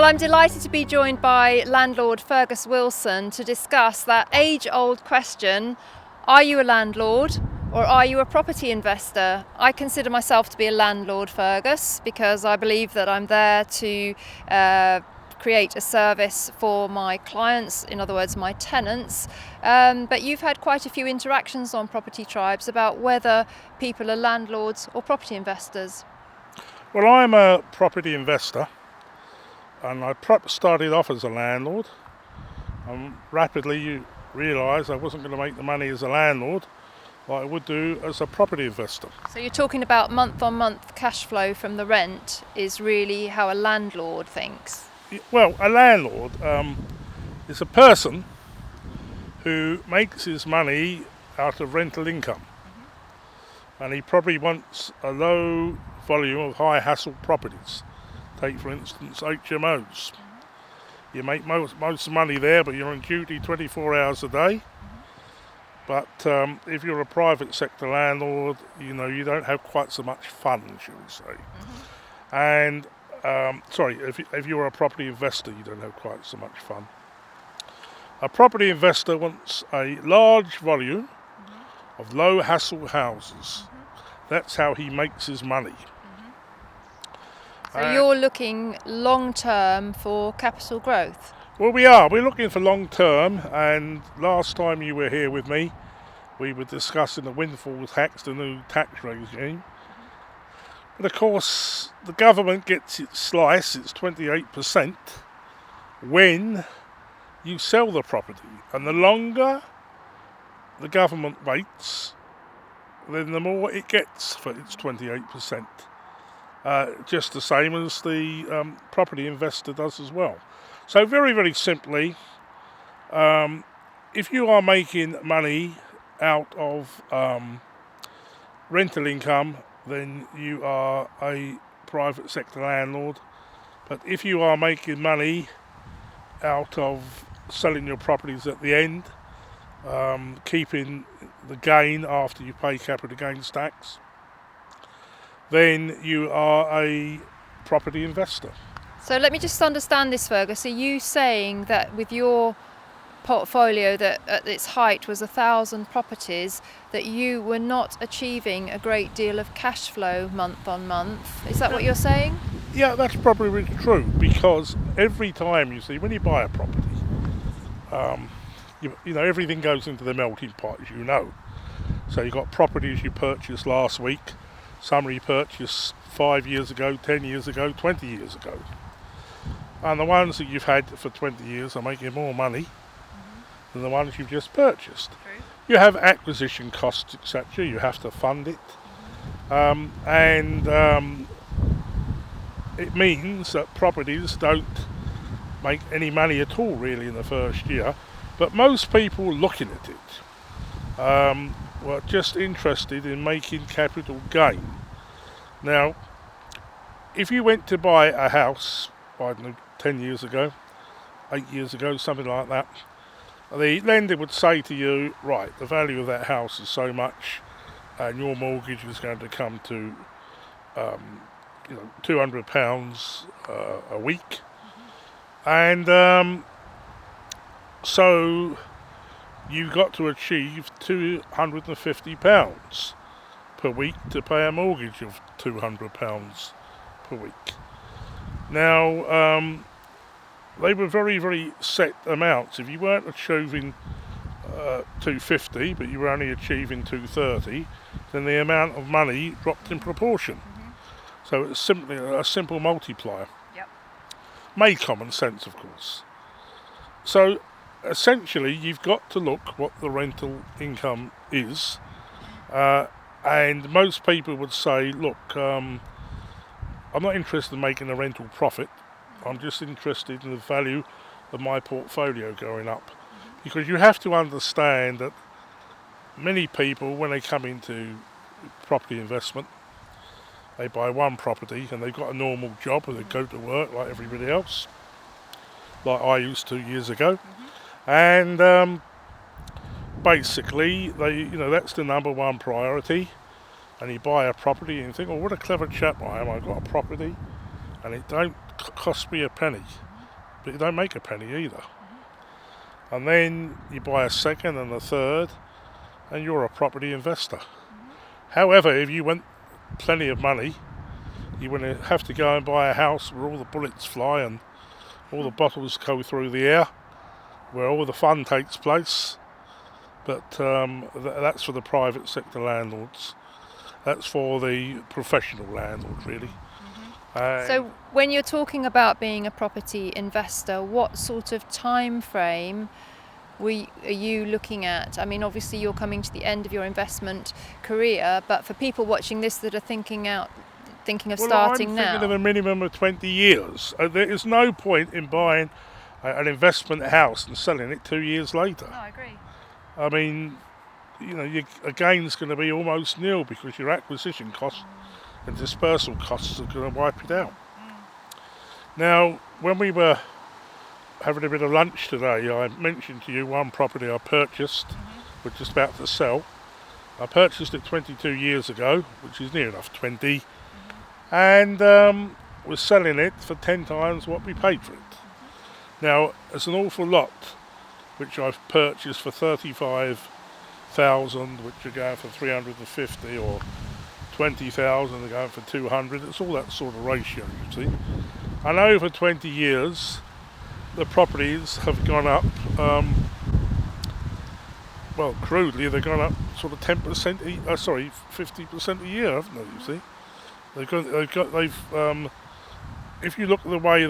I'm delighted to be joined by landlord Fergus Wilson to discuss that age-old question: are you a landlord or are you a property investor? I consider myself to be a landlord, Fergus, because I believe that I'm there to create a service for my clients, in other words my tenants, but you've had quite a few interactions on Property Tribes about whether people are landlords or property investors. Well, I'm a property investor, and I started off as a landlord. Rapidly realised I wasn't going to make the money as a landlord like I would do as a property investor. So you're talking about month-on-month cash flow from the rent is really how a landlord thinks? Well, a landlord is a person who makes his money out of rental income. And he probably wants a low volume of high hassle properties. Take for instance HMOs. You make most money there, but you're on duty 24 hours a day. But if you're a private sector landlord, you don't have quite so much fun, shall we say. And if you're a property investor, you don't have quite so much fun. A property investor wants a large volume of low hassle houses. That's how he makes his money. So you're looking long term for capital growth? Well, we are. We're looking for long term, and last time you were here with me, we were discussing the windfall tax, the new tax regime. But of course, the government gets its slice, it's 28%, when you sell the property. And the longer the government waits, then the more it gets for its 28%. Just the same as the property investor does as well. So very, very simply, if you are making money out of rental income, then you are a private sector landlord. But if you are making money out of selling your properties at the end, keeping the gain after you pay capital gains tax, then you are a property investor. So let me just understand this, Fergus. Are you saying that with your portfolio that at its height was 1,000 properties, that you were not achieving a great deal of cash flow month on month? Is that what you're saying? Yeah, that's probably really true, because every time when you buy a property, everything goes into the melting pot, as you know. So you've got properties you purchased last week, some you purchased 5 years ago, 10 years ago, 20 years ago. And the ones that you've had for 20 years are making more money than the ones you've just purchased. True. You have acquisition costs, etc. You have to fund it. It means that properties don't make any money at all really in the first year. But most people looking at it were just interested in making capital gain. Now, if you went to buy a house, I don't know, 10 years ago, 8 years ago, something like that, the lender would say to you, right, the value of that house is so much, and your mortgage is going to come to £200 a week. And so you got to achieve £250 per week to pay a mortgage of £200 per week. Now, they were very, very set amounts. If you weren't achieving 250, but you were only achieving 230, then the amount of money dropped in proportion. So it's simply a simple multiplier. Yep. Made common sense, of course. So essentially, you've got to look what the rental income is, and most people would say, look, I'm not interested in making a rental profit. I'm just interested in the value of my portfolio going up. Because you have to understand that many people, when they come into property investment, they buy one property and they've got a normal job and they go to work like everybody else, like I used 2 years ago. And basically, that's the number one priority. And you buy a property and you think, oh, what a clever chap I am. I've got a property and it don't cost me a penny. but you don't make a penny either. And then you buy a second and a third, and you're a property investor. However, if you want plenty of money, you would have to go and buy a house where all the bullets fly and all the bottles go through the air, where all the fun takes place. But that's for the private sector landlords. That's for the professional landlord, really. So when you're talking about being a property investor, what sort of time frame are you looking at? I mean, obviously you're coming to the end of your investment career, but for people watching this that are thinking of starting now. I'm thinking of a minimum of 20 years. There is no point in buying an investment house and selling it 2 years later. No, I agree. I mean, your gain's going to be almost nil because your acquisition costs and dispersal costs are going to wipe it out. Now, when we were having a bit of lunch today, I mentioned to you one property I purchased, we're just about to sell. I purchased it 22 years ago, which is near enough 20, and was selling it for 10 times what we paid for it. Now, there's an awful lot which I've purchased for 35,000, which are going for 350, or 20,000 are going for 200. It's all that sort of ratio, you see. And over 20 years, the properties have gone up. Well, crudely, they've gone up sort of 10%, 50% a year, haven't they? You see, if you look at the way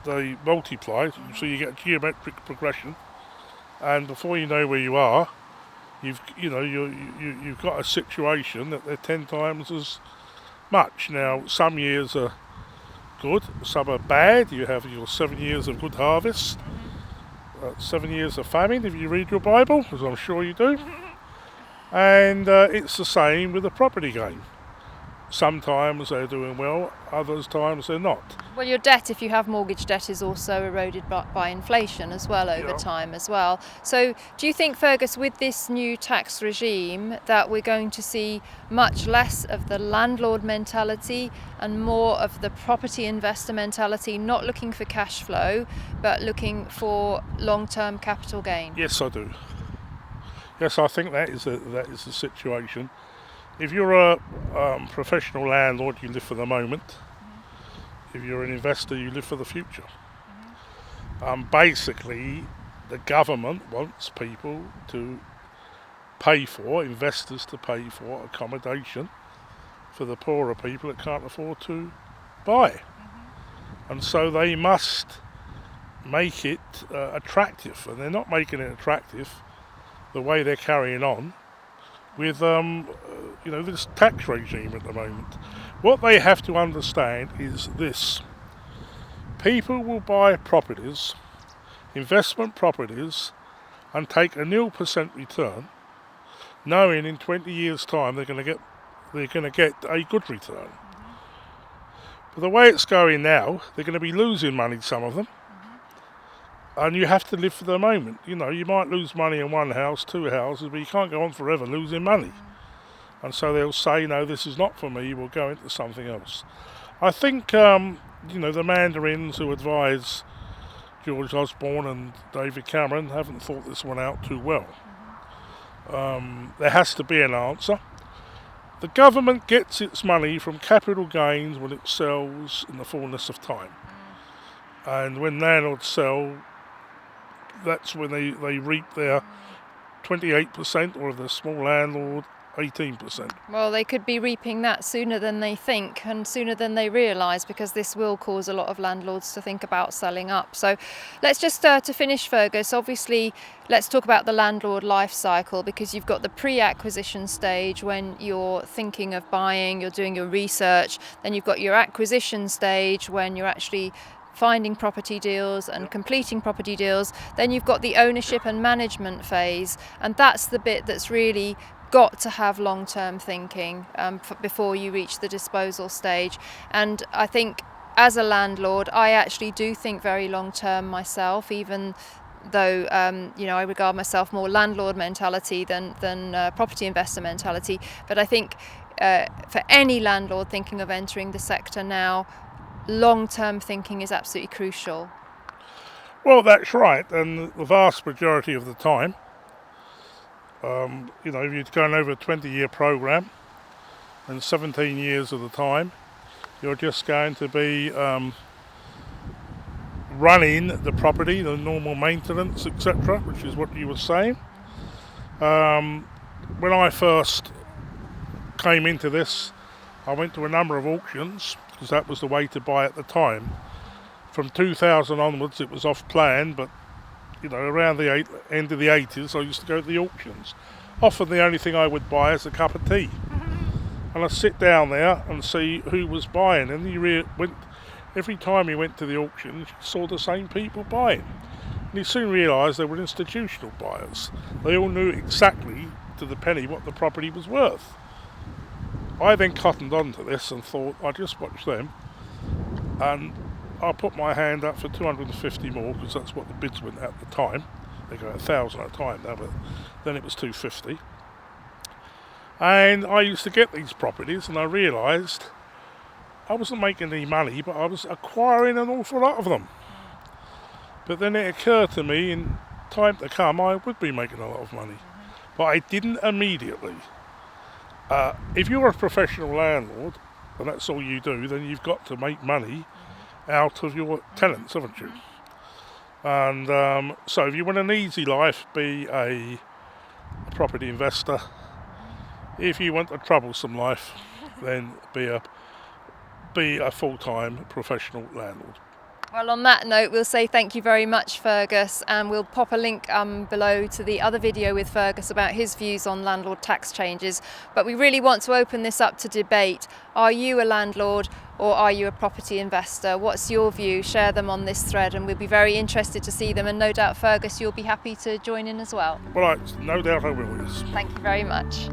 they multiply, so you get a geometric progression, and before you know where you are, you've got a situation that they're 10 times as much. Now, some years are good, some are bad. You have your 7 years of good harvest, 7 years of famine if you read your Bible, as I'm sure you do. And it's the same with the property game. Sometimes they're doing well, other times they're not. Well, your debt, if you have mortgage debt, is also eroded by inflation as well over time as well. So do you think, Fergus, with this new tax regime, that we're going to see much less of the landlord mentality and more of the property investor mentality, not looking for cash flow, but looking for long-term capital gain? Yes, I do. Yes, I think that is the situation. If you're a professional landlord, you live for the moment. If you're an investor, you live for the future. Basically, the government wants people to investors to pay for accommodation for the poorer people that can't afford to buy. And so they must make it attractive, and they're not making it attractive the way they're carrying on with this tax regime at the moment. What they have to understand is this: people will buy properties, investment properties, and take a 0% return, knowing in 20 years' time they're going to get a good return. But the way it's going now, they're going to be losing money, some of them. And you have to live for the moment. You might lose money in one house, two houses, but you can't go on forever losing money. And so they'll say, no, this is not for me, we'll go into something else. I think, the mandarins who advise George Osborne and David Cameron haven't thought this one out too well. There has to be an answer. The government gets its money from capital gains when it sells in the fullness of time. And when landlords sell, that's when they reap their 28%, or the small landlord 18%. Well, they could be reaping that sooner than they think and sooner than they realise, because this will cause a lot of landlords to think about selling up. So let's just, to finish, Fergus, obviously let's talk about the landlord life cycle, because you've got the pre-acquisition stage when you're thinking of buying, you're doing your research, then you've got your acquisition stage when you're actually finding property deals and completing property deals. Then you've got the ownership and management phase, and that's the bit that's really got to have long-term thinking before you reach the disposal stage. And I think as a landlord, I actually do think very long-term myself, even though I regard myself more landlord mentality than property investor mentality. But I think for any landlord thinking of entering the sector now, long-term thinking is absolutely crucial. Well, that's right, and the vast majority of the time, if you're going over a 20-year program, and 17 years of the time, you're just going to be running the property, the normal maintenance, etc., which is what you were saying. When I first came into this, I went to a number of auctions because that was the way to buy at the time. From 2000 onwards, it was off plan, but around the end of the 80s, I used to go to the auctions. Often the only thing I would buy is a cup of tea. And I'd sit down there and see who was buying. And every time you went to the auctions, you saw the same people buying. And you soon realised they were institutional buyers. They all knew exactly to the penny what the property was worth. I then cottoned on to this and thought, I'll just watch them. And I put my hand up for 250 more, because that's what the bids went at the time. They go 1,000 at a time now, but then it was 250. And I used to get these properties, and I realised I wasn't making any money, but I was acquiring an awful lot of them. But then it occurred to me, in time to come, I would be making a lot of money. But I didn't immediately. If you're a professional landlord, and that's all you do, then you've got to make money out of your tenants, haven't you? And so if you want an easy life, be a property investor. If you want a troublesome life, then be a full-time professional landlord. Well, on that note, we'll say thank you very much, Fergus, and we'll pop a link below to the other video with Fergus about his views on landlord tax changes. But we really want to open this up to debate. Are you a landlord or are you a property investor? What's your view? Share them on this thread, and we'll be very interested to see them. And no doubt, Fergus, you'll be happy to join in as well. Well, no doubt I will, yes. Thank you very much.